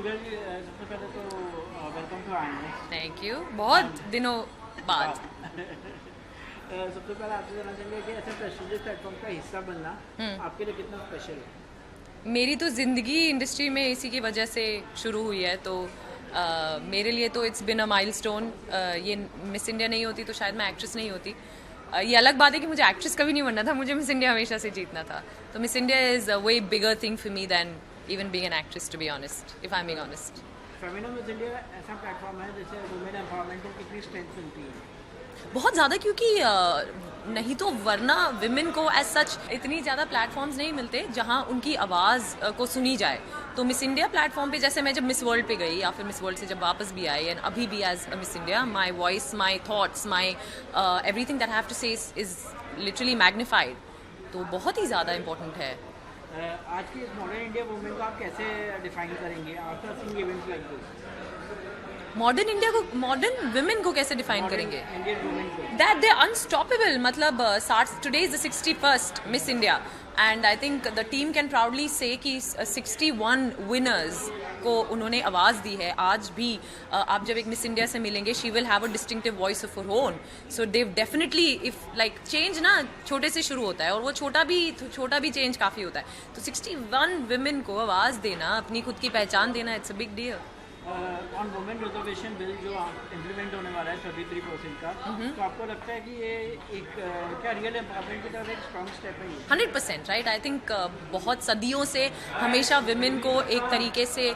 पूजा जी सबसे पहले तो welcome to Anand. Thank you, बहुत दिनों बाद। सबसे पहले आपसे जानना चाहेंगे कि ऐसे प्रेस्टीजियस प्लेटफॉर्म का हिस्सा बनना आपके लिए कितना स्पेशल है? मेरी तो ज़िंदगी इंडस्ट्री में इसी की वजह से शुरू हुई है, तो मेरे लिए तो इट्स बिन अ माइलस्टोन। ये मिस इंडिया नहीं होती तो शायद मैं एक्ट्रेस नहीं होती। ये अलग बात है कि मुझे एक्ट्रेस कभी नहीं बनना था, मुझे मिस इंडिया हमेशा से जीतना था। तो Miss India is a way bigger thing for me than even being an actress, to be honest, if I am being honest. Femina Miss India ऐसा प्लेटफॉर्म है जिससे वुमेन एम्पावरमेंट को कितनी स्ट्रेंथ मिलती है? बहुत ज़्यादा, क्योंकि नहीं तो वरना विमेन को एज सच इतनी ज़्यादा प्लेटफॉर्म्स नहीं मिलते जहाँ उनकी आवाज़ को सुनी जाए। तो मिस इंडिया प्लेटफॉर्म पे, जैसे मैं जब मिस वर्ल्ड पे गई या फिर मिस वर्ल्ड से जब वापस भी आई, एंड अभी भी as Miss India, my voice, my thoughts, my everything that have to say is literally magnified. तो बहुत ही ज़्यादा इंपॉर्टेंट है। आज की मॉडर्न इंडिया वुमेन को आप कैसे डिफाइन करेंगे after seeing events like this? Modern India को, मॉडर्न विमेन को कैसे डिफाइन करेंगे? इंडियन वुमेन को दैट दे अनस्टॉपेबल। मतलब today is the 61st miss India, and I think the team can proudly से कि 61 विनर्स को उन्होंने आवाज़ दी है। आज भी आप जब एक मिस इंडिया से मिलेंगे, she will have a distinctive voice of her own. So they definitely, if like change ना छोटे से शुरू होता है, और वो छोटा भी चेंज काफ़ी होता है। तो 61 विमेन को आवाज़ देना, अपनी खुद की पहचान देना, it's a big deal. On women reservation bill जो इम्प्लीमेंट होने वाला है 33% का, तो आपको लगता है कि ये एक क्या रियल एम्पावरमेंट की तरफ एक स्ट्रॉन्ग स्टेप है ये? 100% राइट। आई थिंक बहुत सदियों से हमेशा विमेन को एक तरीके से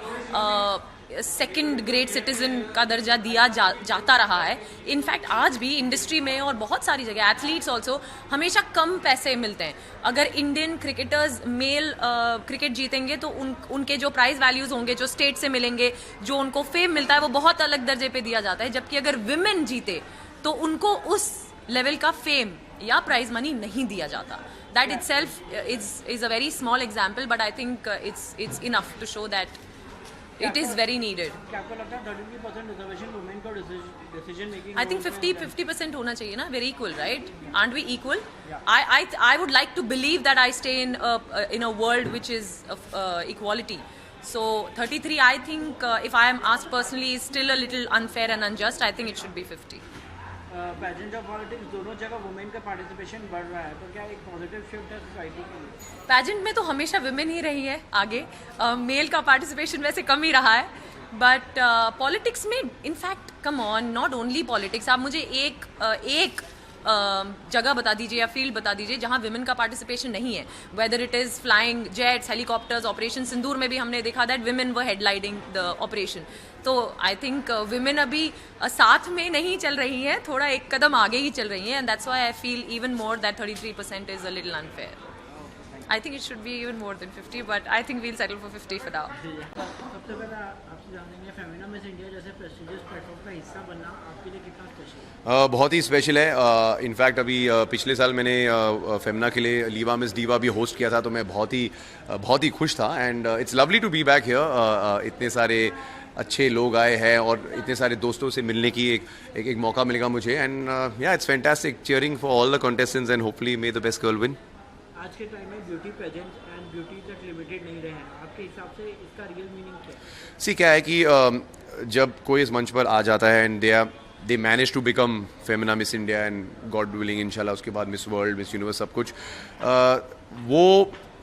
सेकंड ग्रेड सिटीजन का दर्जा दिया जाता रहा है। इनफैक्ट आज भी इंडस्ट्री में और बहुत सारी जगह, एथलीट्स ऑल्सो, हमेशा कम पैसे मिलते हैं। अगर इंडियन क्रिकेटर्स मेल क्रिकेट जीतेंगे तो उनके जो प्राइज वैल्यूज होंगे, जो स्टेट से मिलेंगे, जो उनको फेम मिलता है, वो बहुत अलग दर्जे पे दिया जाता है। जबकि अगर विमेन जीते तो उनको उस लेवल का फेम या प्राइज मनी नहीं दिया जाता। That itself is a very small example, but I think it's enough to show that it is very needed. क्या आपको लगता है 33% रिजर्वेशन वुमेन को डिसीजन मेकिंग? I think 50% होना चाहिए ना. We're equal, right? Aren't we equal? I would like to believe that I stay in a world which is of equality. So 33, I think, if I am asked personally, is still a little unfair and unjust. I think it should be 50. Pageant और politics दोनों जगह women का participation बढ़ रहा है, तो क्या एक पॉजिटिव शिफ्ट है सोसाइटी के लिए? पैजेंट में तो हमेशा विमेन ही रही है आगे, मेल का पार्टिसिपेशन वैसे कम ही रहा है। बट पॉलिटिक्स में, in fact, come on, not only politics, आप मुझे एक जगह बता दीजिए या फील्ड बता दीजिए जहां विमेन का पार्टिसिपेशन नहीं है। Whether it is flying jets, helicopters, operation Sindoor में भी हमने देखा that women were headlining the operation. तो आई थिंक विमेन अभी साथ में नहीं चल रही हैं, थोड़ा एक कदम आगे ही चल रही हैं, and that's why I feel even more that 33% is a little unfair. I think it should be even more than 50, but I think we'll settle for 50 for now. सबसे पहले आपसे जानेंगे फेमिना मिस इंडिया जैसे प्रेस्टीजियस प्लेटफॉर्म का हिस्सा बनना आपके लिए कितना स्पेशल है? बहुत ही स्पेशल है। इनफैक्ट अभी पिछले साल मैंने फेमिना के लिए लीवा मिस डीवा भी होस्ट किया था, तो मैं बहुत ही खुश था। And it's lovely to be back here. इतने सारे अच्छे लोग आए हैं और इतने सारे दोस्तों से मिलने की एक मौका मिलेगा मुझे। एंड या, it's fantastic. Cheering for all the contestants and hopefully may the best girl win. आज के टाइम में ब्यूटी पेजेंट्स एंड ब्यूटी तक लिमिटेड नहीं रहे हैं, आपके हिसाब से इसका रियल मीनिंग क्या है? सी, क्या है कि जब कोई इस मंच पर आ जाता है and they manage to become Femina Miss India and God willing इंशाल्लाह उसके बाद मिस वर्ल्ड, मिस यूनिवर्स, सब कुछ, वो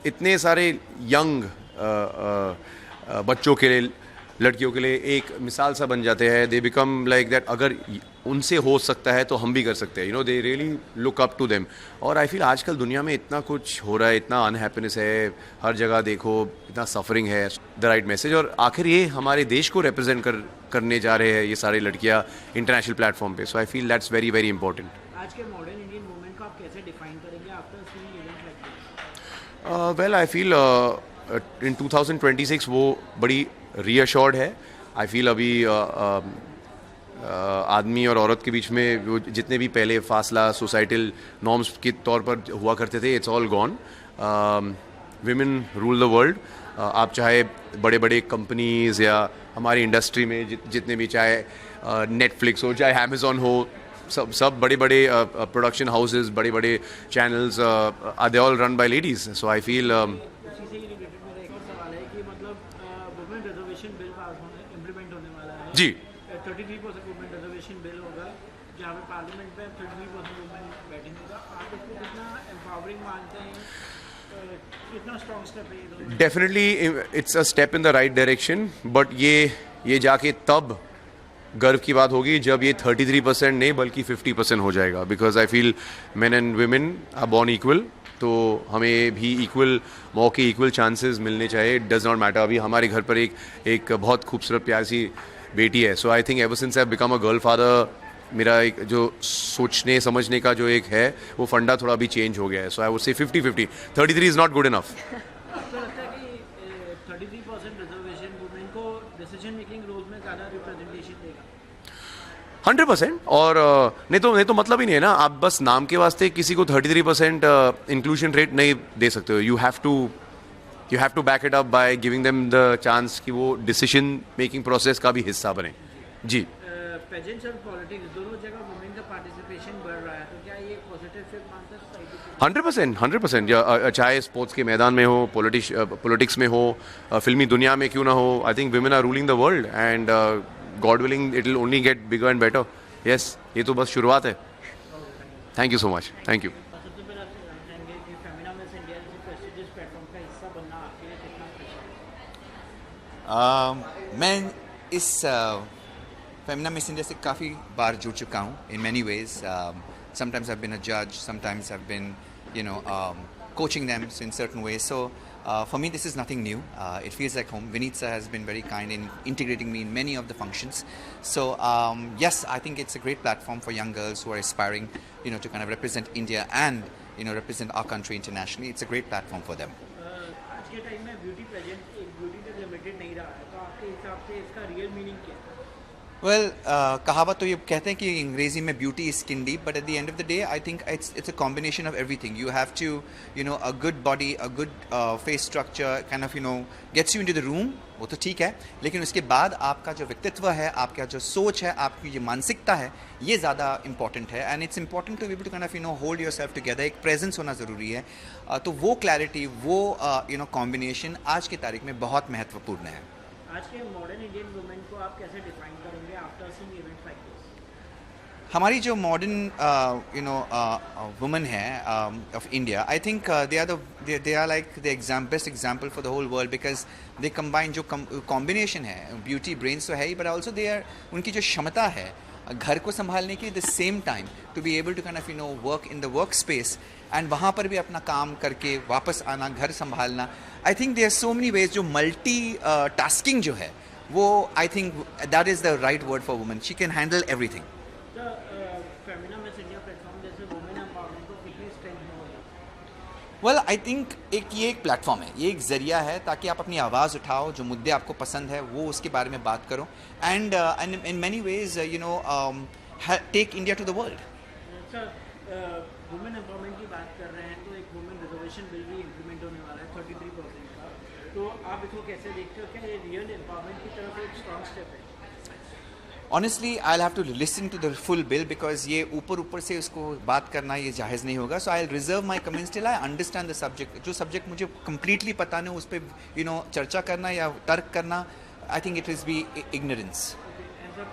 इतने सारे यंग बच्चों के लिए, लड़कियों के लिए एक मिसाल सा बन जाते हैं। दे बिकम लाइक दैट, अगर उनसे हो सकता है तो हम भी कर सकते हैं। They really look up to them. और आई फील आजकल दुनिया में इतना कुछ हो रहा है, इतना अनहैप्पीनेस है, हर जगह देखो इतना सफरिंग है। द राइट मैसेज, और आखिर ये हमारे देश को रिप्रेजेंट करने जा रहे हैं ये सारी लड़कियाँ इंटरनेशनल प्लेटफॉर्म पे। So I feel that's very very important. आज के मॉडर्न इंडियन वुमेन को आप कैसे डिफाइन करेंगे after seeing events like this? Well, I feel in 2026 वो बड़ी रीअश्योर्ड है। आई फील अभी आदमी और औरत के बीच में वो जितने भी पहले फासला सोसाइटल नॉर्म्स के तौर पर हुआ करते थे, it's all gone. Women rule the world. आप चाहे बड़े बड़े कंपनीज या हमारी इंडस्ट्री में जितने भी, चाहे नेटफ्लिक्स हो, चाहे अमेजोन हो, सब बड़े बड़े प्रोडक्शन हाउसेस, बड़े बड़े channels, are they all run by ladies. So I feel उसी से ही रिलेटेड मेरा एक और सवाल है कि मतलब women reservation bill pass implement होने वाला है जी 33% वुमेन रिजर्वेशन बिल होगा जहाँ पे पार्लियामेंट में 33% वुमेन बैठेंगे तो आप इसको कितना एम्पावरिंग मानते हैं कितना स्ट्रॉन्ग स्टेप है ये दोनों definitely it's a step in the right direction but ये जाके तब गर्व की बात होगी जब ये 33% नहीं बल्कि 50% हो जाएगा because I feel men and women are born equal तो हमें भी इक्वल मौके इक्वल चांसेस मिलने चाहिए इट डज नॉट मैटर अभी हमारे घर पर एक बहुत खूबसूरत प्यारी सी बेटी है so I think ever since I become a girl father मेरा एक जो सोचने समझने का जो एक है वो फंडा थोड़ा भी चेंज हो गया है so I would say 50-50 33 is not good enough आपको लगता है कि 33% रिजर्वेशन वुमेन को डिसीजन मेकिंग रोल में ज़्यादा रिप्रेजेंटेशन देगा 100% और नहीं तो मतलब ही नहीं है ना आप बस नाम के वास्ते किसी को 33% इंक्लूजन रेट नहीं दे सकते हो you have to back it up by giving them the chance कि वो डिसीजन मेकिंग प्रोसेस का भी हिस्सा बने जी पेजेंट्स और पॉलिटिक्स दोनों जगह वुमेन का पार्टिसिपेशन बढ़ रहा है तो क्या ये पॉजिटिव शिफ्ट मानते हैं सोसाइटी 100% चाहे स्पोर्ट्स के मैदान में हो पॉलिटिक्स में हो फिल्मी दुनिया में क्यों ना हो I think women are ruling the world and God willing it will only get bigger and better yes ये तो बस शुरुआत है thank you so much thank you सबसे पहले आपसे जानना चाहेंगे कि फेमिना मिस इंडिया जैसे प्रेस्टिजियस प्लेटफॉर्म का हिस्सा बनना आपके लिए कितना स्पेशल है मैं इस फेमिना मिस इंडिया से काफ़ी बार जुड़ चुका हूँ in many ways sometimes I been a जज sometimes I been coaching them in certain ways so for me this is nothing new it feels like home Vinitsa has been very kind in integrating me in many of the functions so yes I think it's a great platform for young girls who are aspiring to kind of represent India and represent our country internationally it's a great platform for them आज के time में beauty pageant एक beauty तक limited नहीं रहा है तो आपके हिसाब से इसका रियल मीनिंग क्या है Well, कहावत तो ये कहते हैं कि अंग्रेजी में beauty is skin deep but at the end of the day I think it's a combination of everything you have to a good body a good face structure kind of gets you into the room वो तो ठीक है लेकिन उसके बाद आपका जो व्यक्तित्व है आपका जो सोच है आपकी जो मानसिकता है ये ज़्यादा इंपॉर्टेंट है and it's important to be able to kind of hold yourself together एक प्रेजेंस होना ज़रूरी है तो वो क्लैरिटी वो कॉम्बिनेशन आज की तारीख में बहुत महत्वपूर्ण है आज के मॉडर्न इंडियन वुमेन को आप कैसे डिफाइन करेंगे after seeing events like this हमारी जो मॉडर्न वुमेन है of India I think they are like the best example for the whole world because they combine जो कॉम्बिनेशन है ब्यूटी ब्रेन्स तो है ही बट ऑल्सो दे आर उनकी जो क्षमता है घर को संभालने की the same time to be able to kind of work in the work space and वहाँ पर भी अपना काम करके वापस आना घर संभालना I think there so many ways जो मल्टी टास्किंग जो है वो I think that is the right word for women she can handle everything तो फेमिना मिस इंडिया प्लेटफॉर्म जैसे वुमेन एम्पावरमेंट को कितनी स्ट्रेंथ मिलेगी वेल आई थिंक ये एक प्लेटफॉर्म है ये एक ज़रिया है ताकि आप अपनी आवाज़ उठाओ जो मुद्दे आपको पसंद है वो उसके बारे में बात करो and in many ways take India to the world sir women empowerment की बात कर रहे हैं तो एक वुमेन रिजर्वेशन बिल भी इम्प्लीमेंट होने वाला है 33% का तो आप इसको कैसे देखते हो क्या ये रियल एम्पावरमेंट की तरफ एक स्ट्रॉन्ग स्टेप है honestly I have to listen to the full bill because ये ऊपर से उसको बात करना ये जायज़ नहीं होगा so I reserve my comments till I understand the subject जो सब्जेक्ट मुझे कम्प्लीटली पता नहीं उस पर चर्चा करना या तर्क करना I think it is be ignorance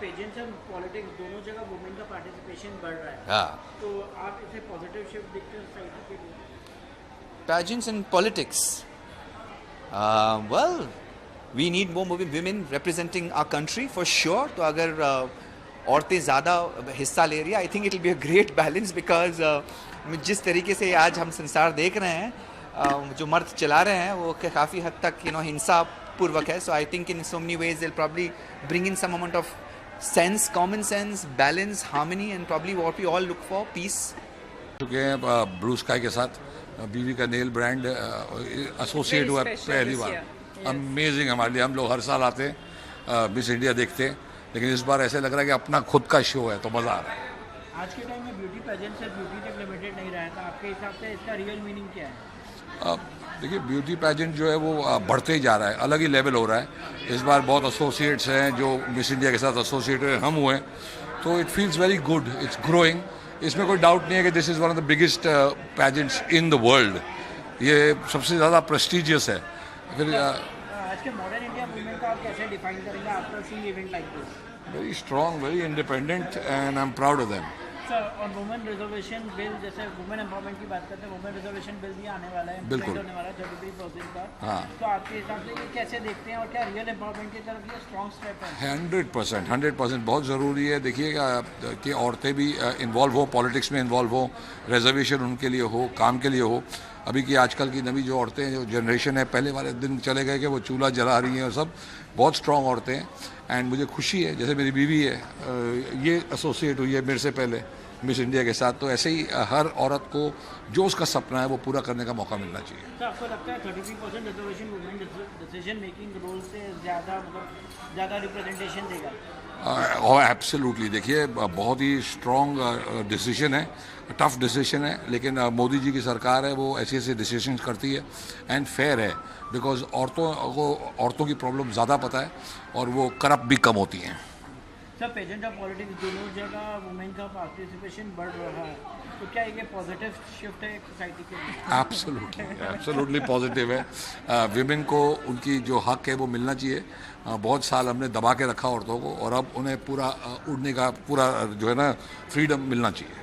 pageants और पॉलिटिक्स दोनों जगह वुमेन का पार्टिसिपेशन बढ़ रहा है हाँ तो आप इसे पॉजिटिव शिफ्ट देखते हैं सोसाइटी के लिए pageants and politics well we need more women representing our country for sure तो अगर औरतें ज़्यादा हिस्सा ले रही है आई think it will be a great balance because जिस तरीके से आज हम संसार देख रहे हैं जो मर्द चला रहे हैं वो काफ़ी हद तक हिंसा पूर्वक है so I think in so many ways they'll probably bring in some amount of sense common sense balance harmony and probably what we all look for peace चुके हैं ब्लू स्काई के साथ बीवी का नेल ब्रांड एसोसिएट हुआ पहली बार amazing हमारे लिए हम लोग हर साल आते हैं मिस इंडिया देखते हैं लेकिन इस बार ऐसे लग रहा है कि अपना खुद का शो है तो मज़ा आ रहा है आज के टाइम में ब्यूटी पेजेंट से ब्यूटी तक लिमिटेड नहीं रहा है तो आपके हिसाब से इसका रियल मीनिंग क्या है देखिए ब्यूटी पेजेंट जो है वो बढ़ते ही जा रहा है अलग ही लेवल हो रहा है इस बार बहुत एसोसिएट्स हैं जो मिस इंडिया के साथ एसोसिएट हम हुए तो it feels very good it's growing इसमें कोई डाउट नहीं है कि this is one of the biggest pageants in the world ये सबसे ज़्यादा प्रेस्टिजियस है फिर आज के मॉडर्न इंडिया मूवमेंट को आप कैसे डिफाइन करेंगे after seeing event like this? Very strong, very independent, and I'm proud of them. Sir और वुमेन रिजर्वेशन बिल, जैसे वुमेन एम्पावरमेंट की बात करते हैं, वुमेन रिजर्वेशन बिल भी आने वाला है, बिल्कुल। होने वाला है 33% का। हाँ। तो आपके हिसाब से ये कैसे देखते हैं और क्या रियल एम्पावरमेंट की तरफ ये स्ट्रॉन्ग स्टेप है? 100% बहुत ज़रूरी है। देखिएगा कि औरतें भी इन्वॉल्व हो, पॉलिटिक्स में इन्वॉल्व हो, रिजर्वेशन उनके लिए हो, काम के लिए हो। अभी की आजकल की नवी जो औरतें जो जनरेशन है, पहले वाले दिन चले गए कि वो चूल्हा जला रही हैं और सब, बहुत स्ट्रॉन्ग औरतें हैं। एंड मुझे खुशी है, जैसे मेरी बीवी है, ये एसोसिएट हुई है मेरे से पहले मिस इंडिया के साथ, तो ऐसे ही हर औरत को जो उसका सपना है वो पूरा करने का मौका मिलना चाहिए। तो आपको लगता है 33% reservation women decision making role से ज़्यादा ज़्यादा रिप्रेजेंटेशन देगा? एब्सोल्युटली। देखिए बहुत ही स्ट्रॉन्ग डिसीजन है, टफ डिसीजन है, लेकिन मोदी जी की सरकार है, वो ऐसे ऐसे डिसीजन करती है एंड फेयर है, बिकॉज औरतों की प्रॉब्लम ज़्यादा पता है और वो करप्ट भी कम होती हैं। सर पेजेंट ऑफ पॉलिटिक्स दोनों जगह वुमेन का पार्टिसिपेशन बढ़ रहा है, तो क्या ये पॉजिटिव शिफ्ट है सोसाइटी के लिए? एब्सोल्युटली पॉजिटिव है। विमेन को उनकी जो हक है वो मिलना चाहिए। बहुत साल हमने दबा के रखा औरतों को, और अब उन्हें पूरा उड़ने का पूरा जो है ना फ्रीडम मिलना चाहिए।